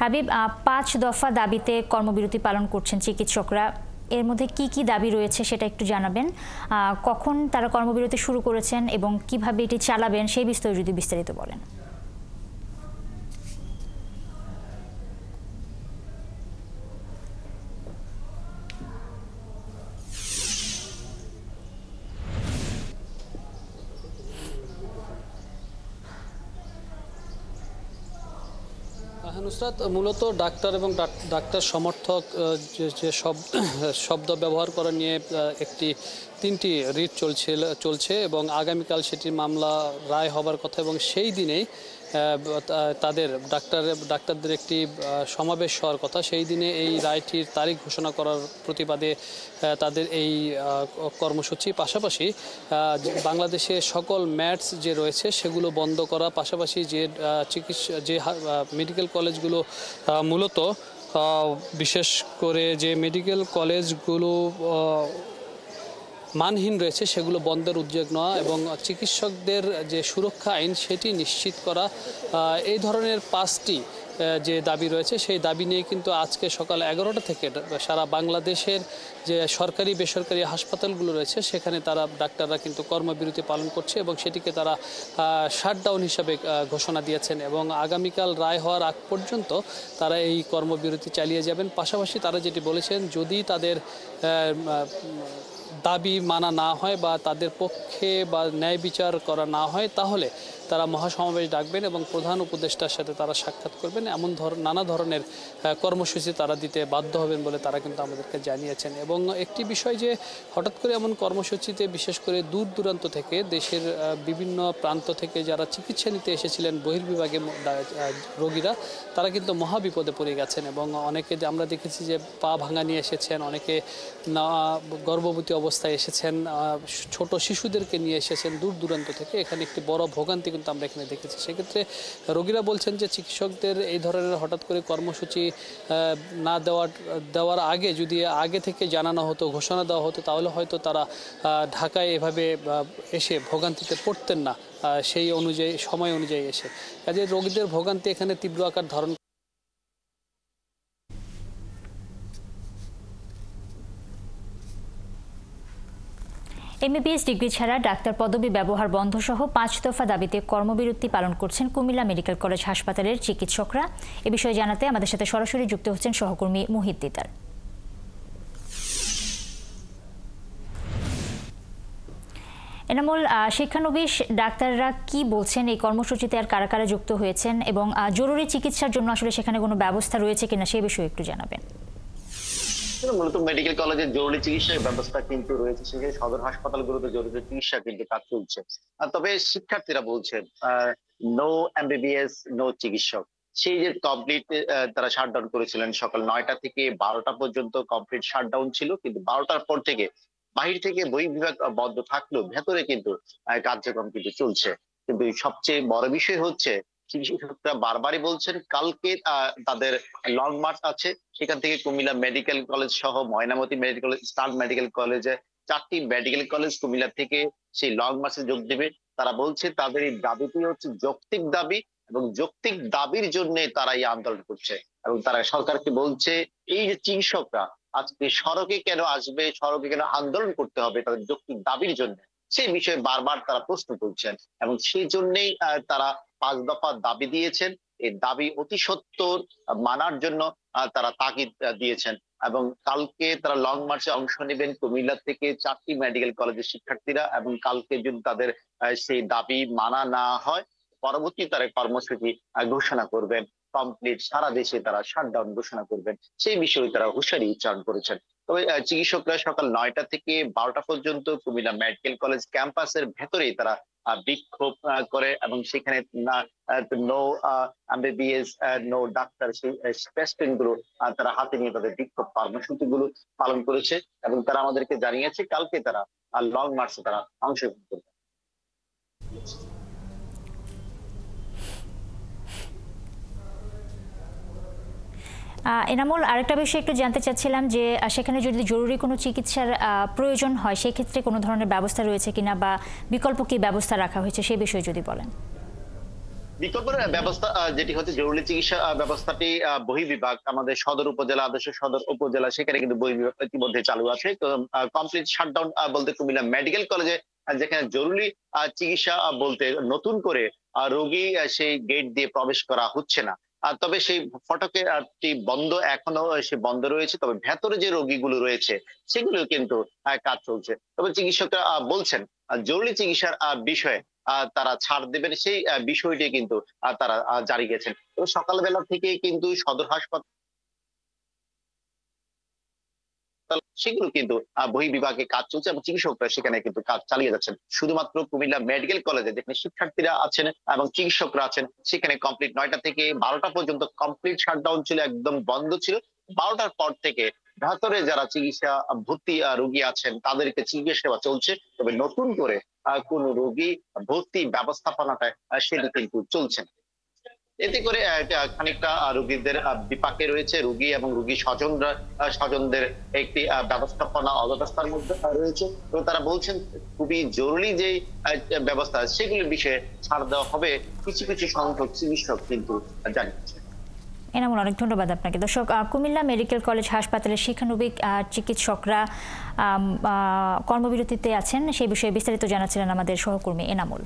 হাবিব, ৫ দফা দাবিতে কর্মবিরতি পালন করছেন চিকিৎসকরা। এর মধ্যে কি কি দাবি রয়েছে সেটা একটু জানাবেন। কখন তারা কর্মবিরতি শুরু করেছেন এবং কিভাবে এটি চালাবেন সেই বিষয়ে যদি বিস্তারিত বলেন। নুসরাত, মূলত ডাক্তার এবং ডাক্তার সমর্থক যে শব্দ ব্যবহার করা নিয়ে তিনটি রিট চলছে এবং আগামীকাল সেটির মামলা রায় হবার কথা এবং সেই দিনেই তাদের ডাক্তারদের একটি সমাবেশ হওয়ার কথা। সেই দিনে এই রায়টির তারিখ ঘোষণা করার প্রতিবাদে তাদের এই কর্মসূচি। পাশাপাশি বাংলাদেশে সকল ম্যাটস যে রয়েছে সেগুলো বন্ধ করা, পাশাপাশি যে মেডিকেল কলেজগুলো মূলত বিশেষ করে যে মেডিকেল কলেজগুলো মানহীন রয়েছে সেগুলো বন্ধের উদ্যোগ নেওয়া এবং চিকিৎসকদের যে সুরক্ষা আইন সেটি নিশ্চিত করা, এই ধরনের 5টি যে দাবি রয়েছে সেই দাবি নিয়ে কিন্তু আজকে সকাল 11টা থেকে সারা বাংলাদেশের যে সরকারি বেসরকারি হাসপাতালগুলো রয়েছে সেখানে ডাক্তাররা কিন্তু কর্মবিরতি পালন করছে এবং সেটিকে তারা শাটডাউন হিসাবে ঘোষণা দিয়েছেন এবং আগামীকাল রায় হওয়ার আগ পর্যন্ত তারা এই কর্মবিরতি চালিয়ে যাবেন। পাশাপাশি তারা যেটি বলেছেন, যদি তাদের দাবি মানা না হয় বা তাদের পক্ষে বা ন্যায় বিচার করা না হয় তাহলে তারা মহাসমাবেশ ডাকবেন এবং প্রধান উপদেষ্টার সাথে তারা সাক্ষাৎ করবেন। নানা ধরনের কর্মসূচি তারা দিতে বাধ্য হবেন বলে তারা কিন্তু আমাদেরকে জানিয়েছেন। এবং একটি বিষয় যে হঠাৎ করে এমন কর্মসূচিতে বিশেষ করে দূর দূরান্ত থেকে দেশের বিভিন্ন প্রান্ত থেকে যারা চিকিৎসা নিতে এসেছিলেন বহির্বিভাগে রোগীরা, তারা কিন্তু মহাবিপদে পড়ে গেছেন এবং অনেকে আমরা দেখেছি যে পা ভাঙা নিয়ে এসেছেন, অনেকে গর্ভবতী অবস্থায় এসেছেন, ছোট শিশুদেরকে নিয়ে এসেছেন দূর দূরান্ত থেকে। এখানে একটি বড় ভোগান্তি কিন্তু আমরা এখানে দেখেছি। সেক্ষেত্রে রোগীরা বলছেন যে চিকিৎসকদের এই ধরনের হঠাৎ করে কর্মসূচি না দেওয়ার আগে যদি আগে থেকে জানানো হতো, ঘোষণা দেওয়া হতো, তাহলে হয়তো তারা ঢাকায় এভাবে এসে ভোগান্তিতে পড়তেন না সেই অনুযায়ী সময় অনুযায়ী এসে। কাজে রোগীদের ভোগান্তি এখানে তীব্র আকার ধারণ এমবিবিএস ডিগ্রি ছাড়া ডাক্তার পদবি ব্যবহার বন্ধ সহ 5 দফা দাবিতে কর্মবিরতি পালন করছেন কুমিল্লা মেডিকেল কলেজ হাসপাতালের চিকিৎসকরা। এ বিষয়ে জানাতে আমাদের সাথে সরাসরি যুক্ত হচ্ছেন সহকর্মী মুহিত তিতার। এনামুল, শিক্ষানবিশ ডাক্তাররা কি বলছেন এই কর্মসূচিতে, আর কারা কারা যুক্ত হয়েছেন এবং জরুরি চিকিৎসার জন্য আসলে সেখানে কোনো ব্যবস্থা রয়েছে কিনা সেই বিষয়ে একটু জানাবেন। মূলত মেডিকেল কলেজের জরুরি চিকিৎসার ব্যবস্থা কিন্তু রয়েছে, সেখানে সদর হাসপাতালগুলোতে জরুরি চিকিৎসা কিন্তু কাজ চলছে। তবে শিক্ষার্থীরা বলছেন নো এমবিবিএস নো চিকিৎসক। সেই যে কমপ্লিট তারা শাটডাউন করেছিলেন সকাল 9টা থেকে 12টা পর্যন্ত কমপ্লিট শাটডাউন ছিল, কিন্তু 12টার পর থেকে বাহির থেকে বহির্বিভাগ বন্ধ থাকলেও ভেতরে কিন্তু কার্যক্রম কিন্তু চলছে। কিন্তু সবচেয়ে বড় বিষয় হচ্ছে চিকিৎসকরা বারবারই বলছেন কালকে তাদের লং মার্চ আছে। সেখান থেকে কুমিল্লা মেডিকেল কলেজ সহ ময়নামতি মেডিকেল স্টার মেডিকেল কলেজে 4টি মেডিকেল কলেজ কুমিল্লা থেকে সেই লং মার্চে যোগ দেবে। তারা বলছে তাদের এই দাবিটি হচ্ছে যৌক্তিক দাবি এবং যৌক্তিক দাবির জন্য তারা এই আন্দোলন করছে এবং তারা সরকারকে বলছে এই যে চিকিৎসকরা আজকে সড়কে কেন আসবে, সড়কে কেন আন্দোলন করতে হবে তাদের যৌক্তিক দাবির জন্য, সেই বিষয়ে বারবার তারা প্রশ্ন তুলছেন এবং সেই জন্যই তারা 5 দফা দাবি দিয়েছেন। এই দাবি অতি সত্বর মানার জন্য তারা তাগিদ দিয়েছেন এবং কালকে তারা লং মার্চে অংশ নেবেন কুমিল্লা থেকে 4টি মেডিকেল কলেজের শিক্ষার্থীরা এবং কালকে যদি তাদের সেই দাবি মানা না হয় পরবর্তী তারা কর্মসূচি ঘোষণা করবেন। কমপ্লিট সারা দেশে তারা শাটডাউন ঘোষণা করবেন, সেই বিষয়ে তারা হুঁশিয়ারি উচ্চারণ করেছেন। তবে চিকিৎসকরা সকাল 9টা থেকে 12টা পর্যন্ত কুমিল্লা মেডিকেল কলেজ ক্যাম্পাসের ভেতরেই তারা বিক্ষোভ করে এবং সেখানে নো এমবিবিএস নো ডাক্তার সেই স্পেসপেন গুলো তারা হাতে নিয়ে তাদের বিক্ষোভ কর্মসূচি গুলো পালন করেছে এবং তারা আমাদেরকে জানিয়েছে কালকে তারা লং মার্চে তারা অংশগ্রহণ করবে। এনামুল, আরেকটা বিষয় একটু জানতে চাচ্ছিলাম যে সেখানে যদি জরুরি কোনো চিকিৎসার প্রয়োজন হয় সেক্ষেত্রে কোনো ধরনের ব্যবস্থা রয়েছে কিনা বা বিকল্প কি ব্যবস্থা রাখা হয়েছে সে বিষয়ে যদি বলেন। বিকল্প ব্যবস্থা যেটি হচ্ছে জরুরি চিকিৎসা ব্যবস্থাটি বহির্বিভাগ আমাদের সদর উপজেলা, আদর্শ সদর উপজেলা, সেখানে কিন্তু বহির্বিভাগ ইতিমধ্যে চালু আছে। তো কমপ্লিট শাটডাউন বলতে কুমিল্লা মেডিকেল কলেজে যেখানে জরুরি চিকিৎসা বলতে নতুন করে রোগী সেই গেট দিয়ে প্রবেশ করা হচ্ছে না। তবে সেই ফটকে বন্ধ, এখনো সে বন্ধ রয়েছে। তবে ভেতরে যে রোগীগুলো রয়েছে সেগুলো কিন্তু কাজ চলছে। তবে চিকিৎসকরা বলছেন জরুরি চিকিৎসার বিষয়ে তারা ছাড় দেবেন, সেই বিষয়টি কিন্তু তারা জারি গেছেন। এবং সকালবেলা থেকে কিন্তু সদর হাসপাতাল সেগুলো কিন্তু বহির্বিভাগে কাজ চলছে এবং চিকিৎসকরা সেখানে কিন্তু কাজ চালিয়ে যাচ্ছেন। শুধুমাত্র কুমিল্লা মেডিকেল কলেজে যেখানে শিক্ষার্থীরা আছেন এবং চিকিৎসকরা আছেন সেখানে কমপ্লিট 9টা থেকে 12টা পর্যন্ত কমপ্লিট শাটডাউন ছিল, একদম বন্ধ ছিল। 12টার পর থেকে ভেতরে যারা চিকিৎসা ভর্তি রোগী আছেন তাদেরকে চিকিৎসা সেবা চলছে। তবে নতুন করে কোন রোগী ভর্তি ব্যবস্থাপনাটা সেটি কিন্তু চলছে না। এতে করে খানিকটা রোগীদের বিপাকে রয়েছে, রোগী এবং রোগী স্বজনরা, স্বজনদের একটি ব্যবস্থাপনা অব্যবস্থার মধ্যে রয়েছে। তো তারা বলছেন খুবই জরুরি যে ব্যবস্থা সেগুলির বিষয়ে ছাড় দেওয়া হবে, কিছু কিছু সংখ্যক চিকিৎসক কিন্তু জানিয়েছে। এনামুল, অনেক ধন্যবাদ আপনাকে। দর্শক, কুমিল্লা মেডিকেল কলেজ হাসপাতালের শিক্ষানবিক চিকিৎসকরা কর্মবিরতিতে আছেন, সেই বিষয়ে বিস্তারিত জানাচ্ছিলেন আমাদের সহকর্মী এনামুল।